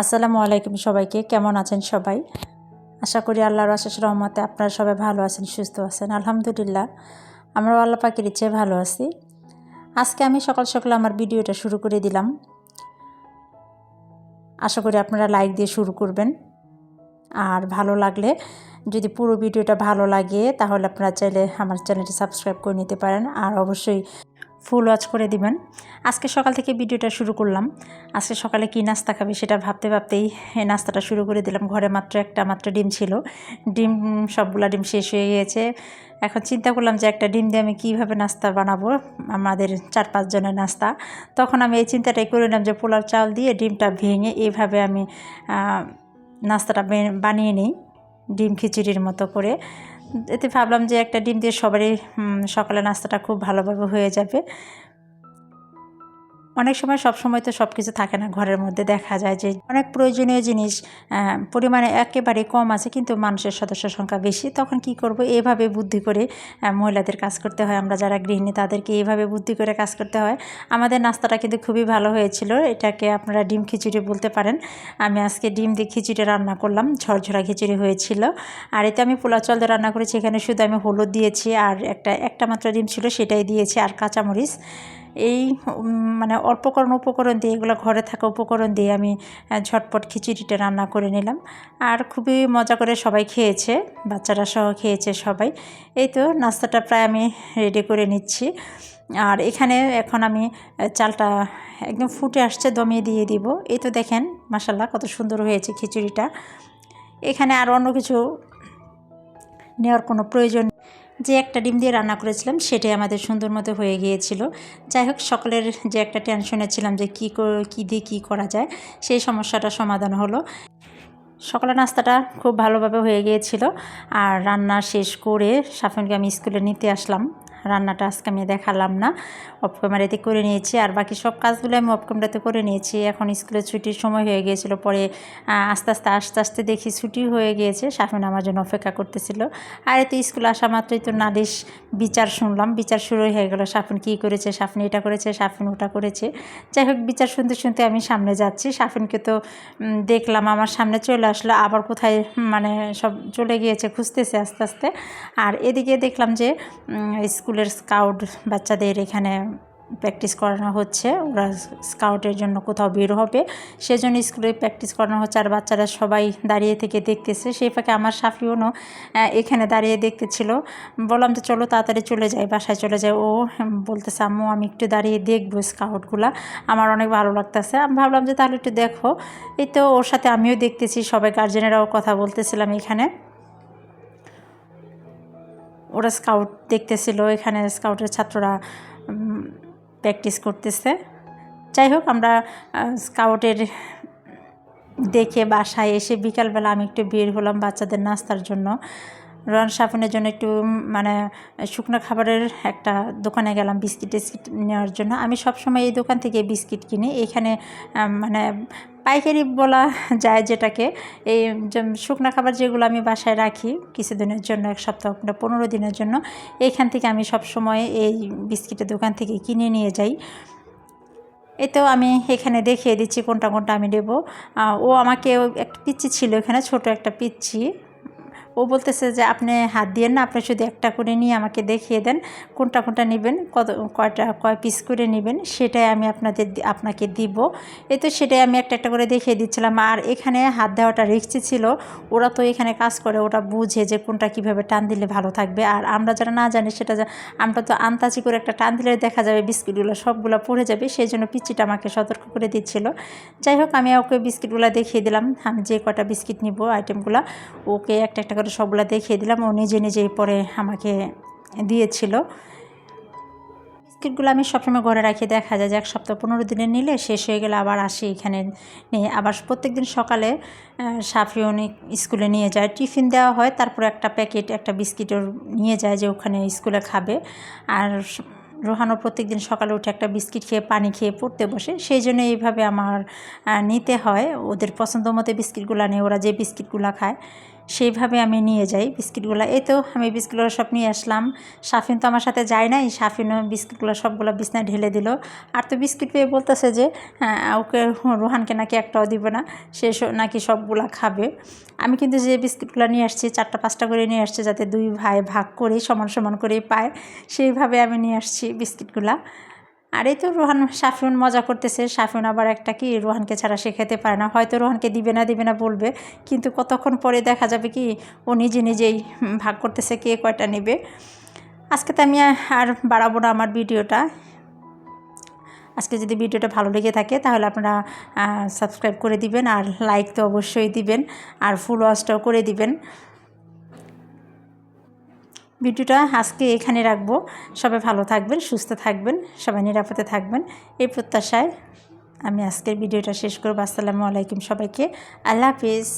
আসসালামু আলাইকুম সবাইকে। কেমন আছেন সবাই? আশা করি আল্লাহর অশেষ রহমতে আপনারা সবাই ভালো আছেন, সুস্থ আছেন। আলহামদুলিল্লাহ, আমরাও আল্লাহ পাকের ইচ্ছায় ভালো আছি। আজকে আমি সকাল সকাল আমার ভিডিওটা শুরু করে দিলাম। আশা করি আপনারা লাইক দিয়ে শুরু করবেন। আর ভালো লাগলে, যদি পুরো ভিডিওটা ভালো লাগে, তাহলে আপনারা চাইলে আমার চ্যানেলটি সাবস্ক্রাইব করে নিতে পারেন। আর অবশ্যই ফুল ওয়াচ করে দিবেন। আজকে সকাল থেকে ভিডিওটা শুরু করলাম। আজকে সকালে কি নাস্তা খাবে সেটা ভাবতে ভাবতেই এই নাস্তাটা শুরু করে দিলাম। ঘরে মাত্র ডিম ছিল। সবগুলা ডিম শেষ হয়ে গিয়েছে। এখন চিন্তা করলাম যে একটা ডিম দিয়ে আমি কীভাবে নাস্তা বানাবো, আমাদের 4-5 জনের নাস্তা। তখন আমি এই চিন্তাটাই করে নিলাম যে পোলাও চাল দিয়ে ডিমটা ভেঙে এইভাবে আমি নাস্তাটা বানিয়ে নিই, ডিম খিচুড়ির মতো করে। এতে ভাবলাম যে একটা ডিম দিয়ে সবারই সকালে নাস্তাটা খুব ভালোভাবে হয়ে যাবে। অনেক সময় সব সময় তো সব কিছু থাকে না ঘরের মধ্যে, দেখা যায় যে অনেক প্রয়োজনীয় জিনিস পরিমাণে একেবারে কম আছে, কিন্তু মানুষের সদস্য সংখ্যা বেশি। তখন কি করব, এভাবে বুদ্ধি করে মহিলাদের কাজ করতে হয়। আমরা যারা গৃহিণী তাদেরকে এইভাবে বুদ্ধি করে কাজ করতে হয়। আমাদের নাস্তাটা কিন্তু খুবই ভালো হয়েছিল। এটাকে আপনারা ডিম খিচুড়ি বলতে পারেন। আমি আজকে ডিম দিয়ে খিচুড়ি রান্না করলাম, ঝরঝরা খিচুড়ি হয়েছিল। আর এতে আমি পোলাও চাল দিয়ে রান্না করেছি। এখানে শুধু আমি হলুদ দিয়েছি, আর একটা মাত্র ডিম ছিল সেটাই দিয়েছি, আর কাঁচামরিচ। এই মানে উপকরণ দিয়ে, এগুলো ঘরে থাকা উপকরণ দিয়ে আমি ঝটপট খিচুড়িটা রান্না করে নিলাম। আর খুবই মজা করে সবাই খেয়েছে, বাচ্চারা সহ খেয়েছে সবাই। এই তো নাস্তাটা প্রায় আমি রেডি করে নিচ্ছি। আর এখানে এখন আমি চালটা একদম ফুটে আসছে, দমিয়ে দিয়ে দিব। এই তো দেখেন মাশাআল্লাহ কত সুন্দর হয়েছে খিচুড়িটা। এখানে আর অন্য কিছু নেওয়ার কোনো প্রয়োজন, যে একটা ডিম দিয়ে রান্না করেছিলাম সেটাই আমাদের সুন্দর মতো হয়ে গিয়েছিল। যাই হোক, সকলের যে একটা টেনশনে ছিলাম যে কী দিয়ে কী করা যায়, সেই সমস্যাটা সমাধান হলো। সকালের নাস্তাটা খুব ভালোভাবে হয়ে গিয়েছিল। আর রান্না শেষ করে সাফিনকে আমি স্কুলে নিতে আসলাম। রান্নাটা আজকে আমি দেখালাম না, অফ ক্যামেরাতে করে নিয়েছি। আর বাকি সব কাজগুলো আমি অফ ক্যামেরাতে করে নিয়েছি। এখন স্কুলের ছুটির সময় হয়ে গিয়েছিল, পরে আস্তে আস্তে দেখি ছুটি হয়ে গিয়েছে। সাফিন আমার জন্য অপেক্ষা করতেছিল। আর এতে স্কুলে আসা মাত্রই তো নালিশ বিচার শুনলাম। বিচার শুরু হয়ে গেল, সাফিন কী করেছে, সাফিন এটা করেছে, সাফিন ওটা করেছে। যাই হোক, বিচার শুনতে শুনতে আমি সামনে যাচ্ছি। সাফিনকে তো দেখলাম আমার সামনে চলে আসলো, আবার কোথায় মানে সব চলে গিয়েছে, খুঁজতেছে আস্তে আস্তে। আর এদিকে দেখলাম যে স্কুলের স্কাউট বাচ্চাদের এখানে প্র্যাকটিস করানো হচ্ছে। ওরা স্কাউটের জন্য কোথাও বের হবে, সেজন্য স্কুলে প্র্যাকটিস করানো হচ্ছে। আর বাচ্চারা সবাই দাঁড়িয়ে থেকে দেখতেছে। সেই ফাঁকে আমার সাফিউনও এখানে দাঁড়িয়ে দেখতেছিল। বললাম যে চলো তাড়াতাড়ি চলে যাই, বাসায় চলে যাই। ও বলতেছে আম্মু আমি একটু দাঁড়িয়ে দেখবো স্কাউটগুলা, আমার অনেক ভালো লাগতেছে। আমি ভাবলাম যে তাহলে একটু দেখো। এই তো ওর সাথে আমিও দেখতেছি, সবাই গার্জেনেরাও কথা বলতেছিলাম এখানে। ওরা স্কাউট দেখতেছিল, এখানে স্কাউটের ছাত্ররা প্র্যাকটিস করতেছে। যাই হোক, আমরা স্কাউটের দেখে বাসায় এসে বিকালবেলা আমি একটু বের হলাম বাচ্চাদের নাস্তার জন্য। রন সাফনের জন্য একটু মানে শুকনো খাবারের একটা দোকানে গেলাম বিস্কিট টিস্কিট নেওয়ার জন্য। আমি সবসময় এই দোকান থেকে বিস্কিট কিনি। এখানে মানে পাইকারি বলা যায় যেটাকে, এই শুকনো খাবার যেগুলো আমি বাসায় রাখি কিছুদিনের জন্য, 1 সপ্তাহ কিংবা 15 দিনের জন্য, এইখান থেকে আমি সবসময় এই বিস্কিটের দোকান থেকে কিনে নিয়ে যাই। এতেও আমি এখানে দেখিয়ে দিচ্ছি কোনটা কোনটা আমি নেব। ও আমাকে একটা পিচ্চি ছিল এখানে, ছোট একটা পিচ্চি। ও বলতেছে যে আপনি হাত দিয়েন না, আপনি শুধু একটা করে নিয়ে আমাকে দেখিয়ে দেন কোনটা কোনটা নেবেন, কয় পিস করে নেবেন, সেটাই আমি আপনাকে দিব। তো সেটাই আমি একটা একটা করে দেখিয়ে দিচ্ছিলাম। আর এখানে হাত দেওয়াটা রিস্কি ছিল। ওরা তো এখানে কাজ করে, ওরা বুঝে যে কোনটা কীভাবে টান দিলে ভালো থাকবে। আর আমরা যারা না জানি সেটা, আমরা তো আন্তাজি করে একটা টান দিলে দেখা যাবে বিস্কিটগুলো সবগুলো পড়ে যাবে, সেই জন্য পিচ্চিটা আমাকে সতর্ক করে দিচ্ছিল। যাই হোক, আমি ওকে বিস্কিটগুলো দেখিয়ে দিলাম, আমি যে কটা বিস্কিট নিব আইটেমগুলো ওকে একটা একটা করে সবগুলো দেখিয়ে দিলাম। ও নিজেই পরে আমাকে দিয়েছিল। বিস্কিটগুলো আমি সবসময় ঘরে রাখি, দেখা যায় যে 1 সপ্তাহ 15 দিনে নিলে শেষ হয়ে গেলে আবার আসি এখানে নিয়ে। আবার প্রত্যেক দিন সকালে সাফিউন স্কুলে নিয়ে যায়, টিফিন দেওয়া হয়, তারপরে একটা প্যাকেট একটা বিস্কিটও নিয়ে যায় যে ওখানে স্কুলে খাবে। আর রোহানও প্রত্যেক দিন সকালে উঠে একটা বিস্কিট খেয়ে পানি খেয়ে পড়তে বসে, সেই জন্য এইভাবে আমার নিতে হয়। ওদের পছন্দ মতো বিস্কিটগুলো নেই, ওরা যে বিস্কিটগুলো খায় সেইভাবে আমি নিয়ে যাই বিস্কিটগুলো। এই তো আমি বিস্কিটগুলো সব নিয়ে আসলাম। শাফিন তো আমার সাথে যায় নাই, শাফিনও বিস্কিটগুলো সবগুলো বিছনায় ঢেলে দিল। আর তো বিস্কিট পেয়ে বলতেছে যে ওকে রোহানকে নাকি একটাও দিবে না, সে নাকি সবগুলা খাবে। আমি কিন্তু যে বিস্কিটগুলো নিয়ে আসছি 4টা 5টা করে নিয়ে আসছি, যাতে 2 ভাই ভাগ করে সমান সমান করে পায়, সেইভাবে আমি নিয়ে আসছি বিস্কিটগুলা। আর এই তো সাফিউন মজা করতেছে। সাফিউন আবার একটা কি, রোহানকে ছাড়া সে খেতে পারে না। হয়তো রোহানকে দিবে না বলবে, কিন্তু কতক্ষণ পরে দেখা যাবে কি ও নিজে নিজেই ভাগ করতেছে কে কয়টা নেবে। আজকে তো আমি আর বাড়াবো না আমার ভিডিওটা। আজকে যদি ভিডিওটা ভালো লেগে থাকে তাহলে আপনারা সাবস্ক্রাইব করে দিবেন, আর লাইক তো অবশ্যই দিবেন, আর ফুল ওয়াচটাও করে দিবেন। ভিডিওটা আজকে এখানে রাখবো। সবাই ভালো থাকবেন, সুস্থ থাকবেন, সবাই নিরাপদে থাকবেন, এই প্রত্যাশায় আমি আজকের ভিডিওটা শেষ করব। আসসালামু আলাইকুম সবাইকে, আল্লাহ হাফিজ।